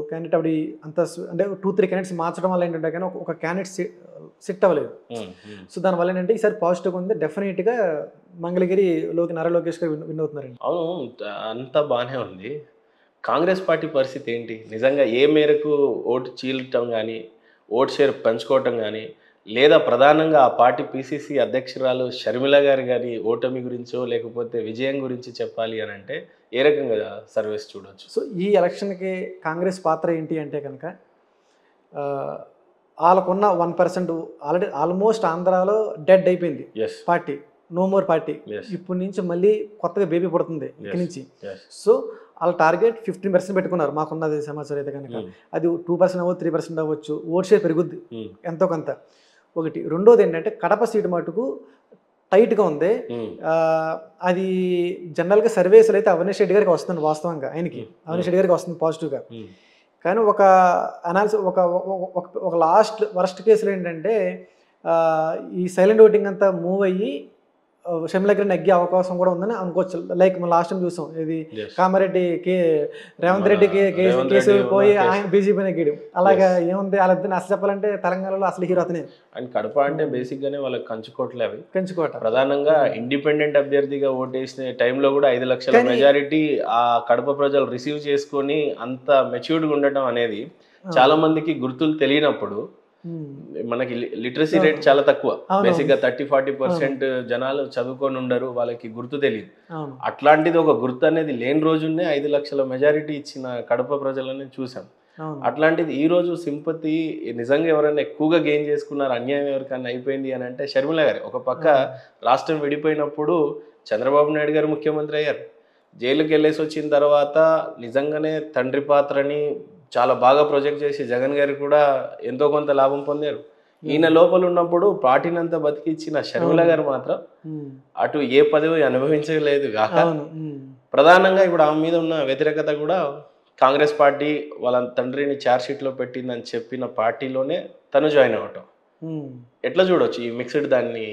క్యాండిడేట్ ఆవిడ అంత అంటే 2-3 క్యాండిడేట్స్ మార్చడం వల్ల ఏంటంటే కానీ ఒక క్యాండిడేట్ సిట్ అవ్వలేదు. సో దానివల్ల ఏంటంటే ఈసారి పాజిటివ్గా ఉంది. డెఫినెట్గా మంగళగిరిలోకి నారా లోకేష్ గారు విన్ అవుతున్నారండి. అవును, అంతా బాగానే ఉంది. కాంగ్రెస్ పార్టీ పరిస్థితి ఏంటి? నిజంగా ఏ మేరకు ఓటు చీలటం కానీ, ఓటు షేర్ పెంచుకోవటం కానీ, లేదా ప్రధానంగా ఆ పార్టీ పిసిసి అధ్యక్షురాలు షర్మిల గారు కానీ ఓటమి గురించో లేకపోతే విజయం గురించి చెప్పాలి అని అంటే ఏ రకంగా సర్వీస్ చూడొచ్చు? సో ఈ ఎలక్షన్కి కాంగ్రెస్ పాత్ర ఏంటి అంటే కనుక వాళ్ళకున్న 1% ఆల్రెడీ ఆల్మోస్ట్ ఆంధ్రాలో డెడ్ అయిపోయింది పార్టీ. No more party. ఇప్పటి నుంచి మళ్ళీ కొత్తగా బేబీ పుడుతుంది ఇక్కడి నుంచి. సో వాళ్ళ టార్గెట్ 15% పెట్టుకున్నారు మాకున్నది సమాచారం అయితే కనుక. అది 2% అవ్వచ్చు, 3% అవ్వచ్చు. ఓట్ షేర్ పెరుగుద్ది ఎంతో కొంత. ఒకటి. రెండోది ఏంటంటే కడప సీటు మటుకు టైట్గా ఉంది. అది జనరల్గా సర్వేస్లో అయితే అవినాష్ రెడ్డి గారికి వస్తుంది వాస్తవంగా. ఆయనకి అవినాష్ రెడ్డి గారికి వస్తుంది పాజిటివ్గా. కానీ ఒక అనాలిసిస్ ఒక లాస్ట్ వర్స్ట్ కేసులో ఏంటంటే ఈ సైలెంట్ ఓటింగ్ అంతా మూవ్ అయ్యి షర్మిల గారిని నెగ్గే అవకాశం కూడా ఉందని అనుకోవచ్చు. లైక్ మనం లాస్ట్ టైం చూసాం, ఇది కామారెడ్డి రేవంత్ రెడ్డి కేసు పోయి ఆయన బీజేపీ నెగ్గాడు. అలాగా ఏముంది వాళ్ళిద్దరిని అసలు చెప్పాలంటే తెలంగాణలో అసలు హీరో అతనే. అండ్ కడప అంటే బేసిక్ గానే వాళ్ళకి కంచుకోవట్లే. అవి కంచుకోట ప్రధానంగా ఇండిపెండెంట్ అభ్యర్థిగా ఓటేసిన టైంలో కూడా 5 లక్షల మెజారిటీ ఆ కడప ప్రజలు రిసీవ్ చేసుకొని అంత మెచ్యూర్డ్గా ఉండటం అనేది చాలా మందికి గుర్తులు తెలియనప్పుడు. మనకి లిటరసీ రేట్ చాలా తక్కువ. బేసిక్ గా 30-40% జనాలు చదువుకొని ఉండరు, వాళ్ళకి గుర్తు తెలియదు. అట్లాంటిది ఒక గుర్తు అనేది లేని రోజునే 5 లక్షల మెజారిటీ ఇచ్చిన కడప ప్రజలని చూసాం. అట్లాంటిది ఈ రోజు సింపతి నిజంగా ఎవరైనా ఎక్కువగా గెయిన్ చేసుకున్నారు, అన్యాయం ఎవరికన్నా అయిపోయింది అని అంటే షర్మిల గారు. ఒక పక్క రాష్ట్రం విడిపోయినప్పుడు చంద్రబాబు నాయుడు గారు ముఖ్యమంత్రి అయ్యారు. జైలుకి వెళ్ళేసి వచ్చిన తర్వాత నిజంగానే తండ్రి పాత్రని చాలా బాగా ప్రొజెక్ట్ చేసి జగన్ గారు కూడా ఎంతో కొంత లాభం పొందారు. ఈయన లోపల ఉన్నప్పుడు పార్టీనంతా బతికిచ్చిన షర్మిల గారు మాత్రం అటు ఏ పదవి అనుభవించలేదు కాక ప్రధానంగా ఇప్పుడు ఆమె మీద ఉన్న వ్యతిరేకత కూడా కాంగ్రెస్ పార్టీ వాళ్ళ తండ్రిని ఛార్జ్షీట్లో పెట్టిందని చెప్పిన పార్టీలోనే తను జాయిన్ అవ్వటం. ఎట్లా చూడొచ్చు ఈ మిక్స్డ్ దాన్ని?